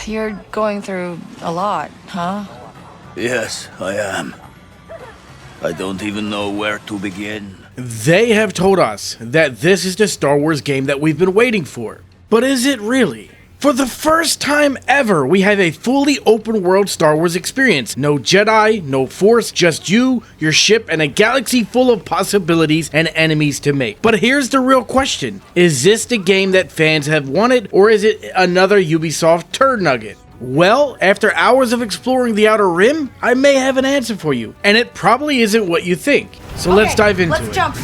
You're going through a lot, huh? Yes, I am. I don't even know where to begin. They have told us that this is the Star Wars game that we've been waiting for. But is it really? For the first time ever, we have a fully open world Star Wars experience. No Jedi, no Force, just you, your ship, and a galaxy full of possibilities and enemies to make. But here's the real question. Is this the game that fans have wanted, or is it another Ubisoft turd nugget? Well, after hours of exploring the Outer Rim, I may have an answer for you. And it probably isn't what you think. So let's dive into it. Let's jump.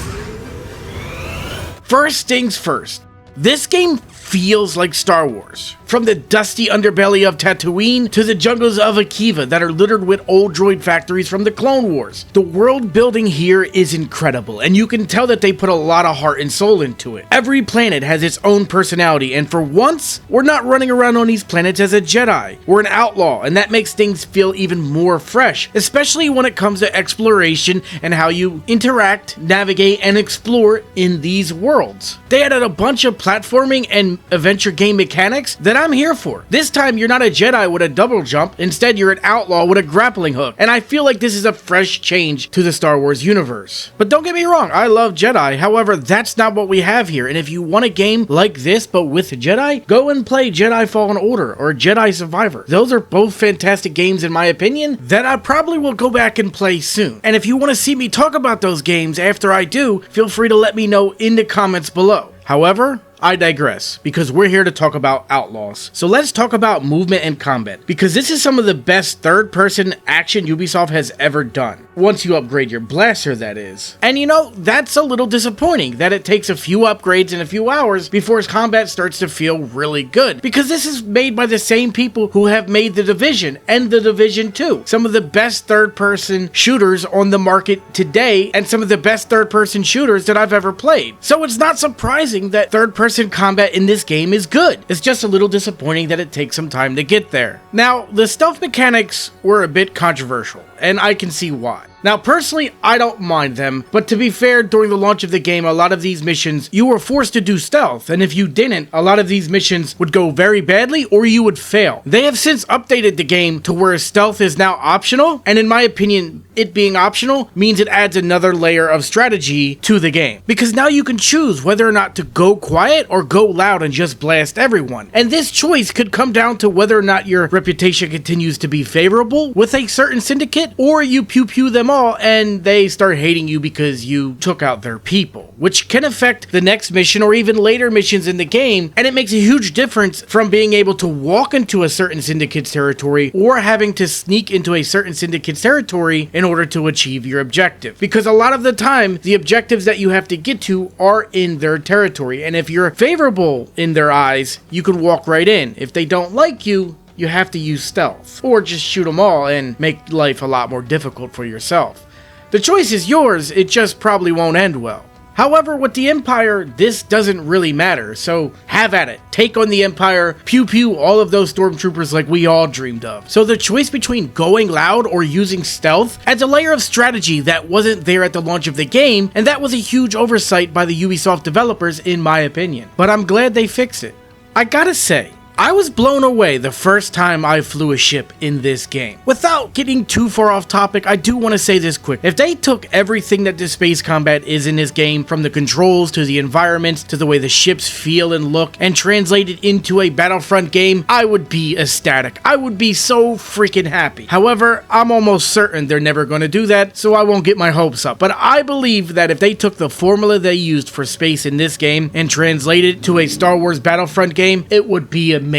First things first. This game feels like Star Wars. From the dusty underbelly of Tatooine to the jungles of Akiva that are littered with old droid factories from the Clone Wars. The world building here is incredible, and you can tell that they put a lot of heart and soul into it. Every planet has its own personality, and for once, we're not running around on these planets as a Jedi. We're an outlaw, and that makes things feel even more fresh, especially when it comes to exploration and how you interact, navigate, and explore in these worlds. They added a bunch of platforming and adventure game mechanics that I'm here for. This time you're not a Jedi with a double jump, instead you're an outlaw with a grappling hook, and I feel like this is a fresh change to the Star Wars universe. But don't get me wrong, I love Jedi, however that's not what we have here, and if you want a game like this but with Jedi, go and play Jedi Fallen Order or Jedi Survivor. Those are both fantastic games in my opinion that I probably will go back and play soon. And if you want to see me talk about those games after I do, feel free to let me know in the comments below. However, I digress, because we're here to talk about Outlaws. So let's talk about movement and combat, because this is some of the best third-person action Ubisoft has ever done. Once you upgrade your blaster, that is. And you know, that's a little disappointing, that it takes a few upgrades and a few hours before its combat starts to feel really good, because this is made by the same people who have made The Division and The Division 2. Some of the best third-person shooters on the market today, and some of the best third-person shooters that I've ever played. So it's not surprising that third-person combat in this game is good. It's just a little disappointing that it takes some time to get there. Now, the stealth mechanics were a bit controversial, and I can see why. Now, personally, I don't mind them, but to be fair, during the launch of the game, a lot of these missions, you were forced to do stealth, and if you didn't, a lot of these missions would go very badly, or you would fail. They have since updated the game to where stealth is now optional, and in my opinion, it being optional means it adds another layer of strategy to the game. Because now you can choose whether or not to go quiet or go loud and just blast everyone. And this choice could come down to whether or not your reputation continues to be favorable with a certain syndicate, or you pew-pew them all and they start hating you because you took out their people, which can affect the next mission or even later missions in the game, and it makes a huge difference from being able to walk into a certain syndicate's territory or having to sneak into a certain syndicate's territory in order to achieve your objective. Because a lot of the time, the objectives that you have to get to are in their territory, and if you're favorable in their eyes, you can walk right in. If they don't like you, you have to use stealth, or just shoot them all and make life a lot more difficult for yourself. The choice is yours, it just probably won't end well. However, with the Empire, this doesn't really matter, so have at it. Take on the Empire, pew pew all of those stormtroopers like we all dreamed of. So the choice between going loud or using stealth adds a layer of strategy that wasn't there at the launch of the game, and that was a huge oversight by the Ubisoft developers in my opinion. But I'm glad they fixed it. I gotta say, I was blown away the first time I flew a ship in this game. Without getting too far off topic, I do want to say this quick. If they took everything that the space combat is in this game, from the controls to the environments to the way the ships feel and look, and translated into a Battlefront game, I would be ecstatic. I would be so freaking happy. However, I'm almost certain they're never going to do that, so I won't get my hopes up. But I believe that if they took the formula they used for space in this game and translated it to a Star Wars Battlefront game, it would be amazing.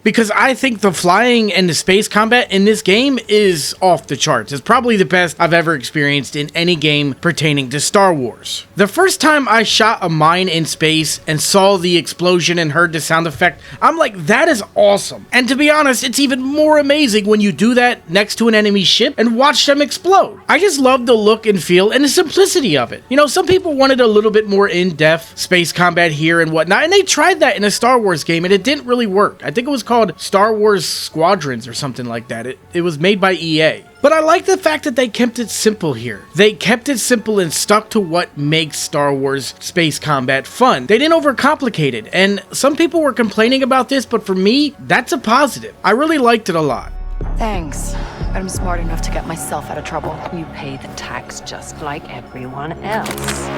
Because I think the flying and the space combat in this game is off the charts. It's probably the best I've ever experienced in any game pertaining to Star Wars. The first time I shot a mine in space and saw the explosion and heard the sound effect, I'm like, that is awesome. And to be honest, it's even more amazing when you do that next to an enemy ship and watch them explode. I just love the look and feel and the simplicity of it. You know, some people wanted a little bit more in-depth space combat here and whatnot, and they tried that in a Star Wars game and it didn't really work. I think it was called Star Wars Squadrons or something like that. It was made by EA. But I like the fact that they kept it simple here. They kept it simple and stuck to what makes Star Wars space combat fun. They didn't overcomplicate it, and some people were complaining about this, but for me, that's a positive. I really liked it a lot. Thanks. I'm smart enough to get myself out of trouble. You pay the tax just like everyone else.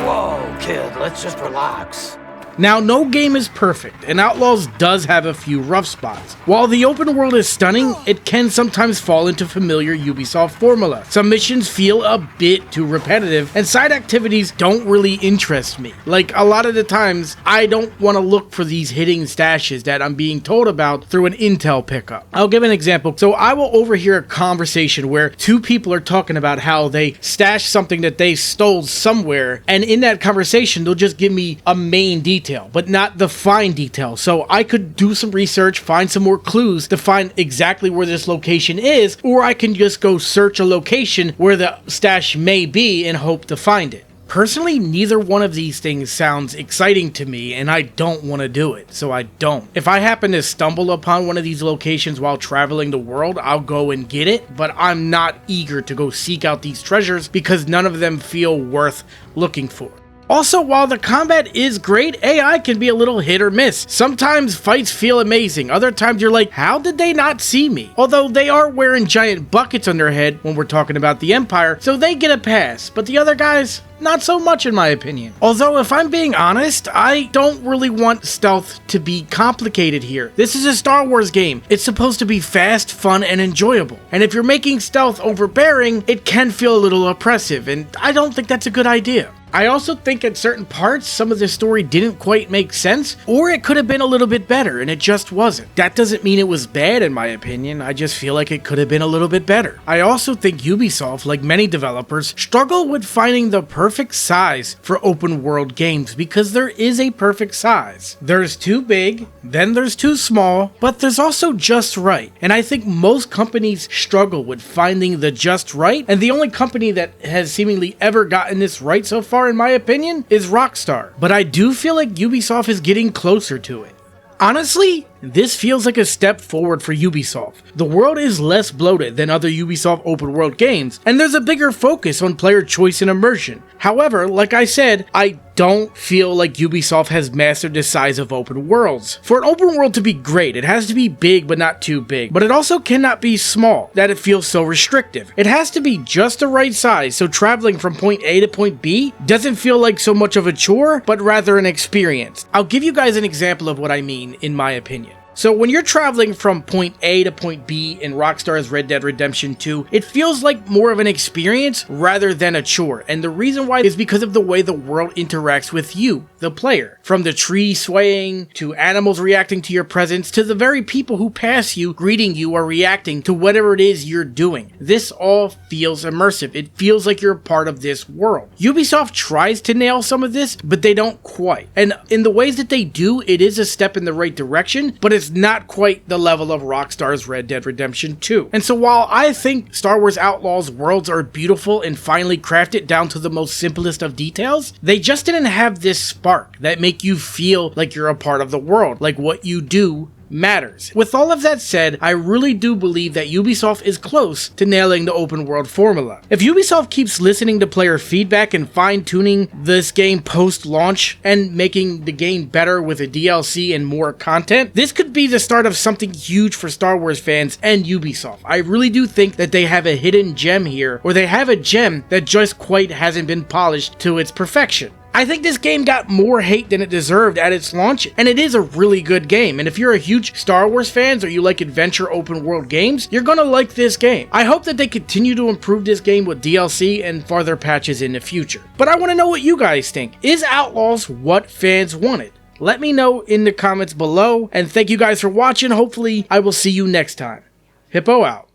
Whoa, kid, let's just relax. Now, no game is perfect, and Outlaws does have a few rough spots. While the open world is stunning, it can sometimes fall into familiar Ubisoft formula. Some missions feel a bit too repetitive, and side activities don't really interest me. Like, a lot of the times, I don't want to look for these hidden stashes that I'm being told about through an intel pickup. I'll give an example. So I will overhear a conversation where two people are talking about how they stashed something that they stole somewhere, and in that conversation, they'll just give me a main detail, but not the fine detail. So I could do some research, find some more clues to find exactly where this location is, or I can just go search a location where the stash may be and hope to find it. Personally, neither one of these things sounds exciting to me, and I don't want to do it, so I don't. If I happen to stumble upon one of these locations while traveling the world, I'll go and get it, but I'm not eager to go seek out these treasures because none of them feel worth looking for. Also, while the combat is great, AI can be a little hit or miss. Sometimes fights feel amazing, other times you're like, how did they not see me? Although they are wearing giant buckets on their head when we're talking about the Empire, so they get a pass, but the other guys, not so much in my opinion. Although, if I'm being honest, I don't really want stealth to be complicated here. This is a Star Wars game. It's supposed to be fast, fun, and enjoyable. And if you're making stealth overbearing, it can feel a little oppressive, and I don't think that's a good idea. I also think at certain parts, some of the story didn't quite make sense, or it could have been a little bit better, and it just wasn't. That doesn't mean it was bad in my opinion, I just feel like it could have been a little bit better. I also think Ubisoft, like many developers, struggle with finding the perfect size for open world games, because there is a perfect size. There's too big, then there's too small, but there's also just right. And I think most companies struggle with finding the just right, and the only company that has seemingly ever gotten this right so far, in my opinion, is Rockstar. But I do feel like Ubisoft is getting closer to it. Honestly, this feels like a step forward for Ubisoft. The world is less bloated than other Ubisoft open world games, and there's a bigger focus on player choice and immersion. However, like I said, I don't feel like Ubisoft has mastered the size of open worlds. For an open world to be great, it has to be big but not too big, but it also cannot be small, that it feels so restrictive. It has to be just the right size, so traveling from point A to point B doesn't feel like so much of a chore, but rather an experience. I'll give you guys an example of what I mean, in my opinion. So when you're traveling from point A to point B in Rockstar's Red Dead Redemption 2, it feels like more of an experience rather than a chore. And the reason why is because of the way the world interacts with you, the player. From the tree swaying, to animals reacting to your presence, to the very people who pass you, greeting you or reacting to whatever it is you're doing. This all feels immersive. It feels like you're a part of this world. Ubisoft tries to nail some of this, but they don't quite. And in the ways that they do, it is a step in the right direction, but it's not quite the level of Rockstar's Red Dead Redemption 2. And so while I think Star Wars Outlaws worlds are beautiful and finely crafted down to the most simplest of details, they just didn't have this spark that make you feel like you're a part of the world, like what you do matters. With all of that said, I really do believe that Ubisoft is close to nailing the open world formula. If Ubisoft keeps listening to player feedback and fine-tuning this game post-launch and making the game better with a DLC and more content, this could be the start of something huge for Star Wars fans and Ubisoft. I really do think that they have a hidden gem here, or they have a gem that just quite hasn't been polished to its perfection. I think this game got more hate than it deserved at its launch, and it is a really good game. And if you're a huge Star Wars fan or you like adventure open world games, you're gonna like this game. I hope that they continue to improve this game with DLC and farther patches in the future. But I want to know what you guys think. Is Outlaws what fans wanted? Let me know in the comments below, and thank you guys for watching. Hopefully, I will see you next time. Hippo out.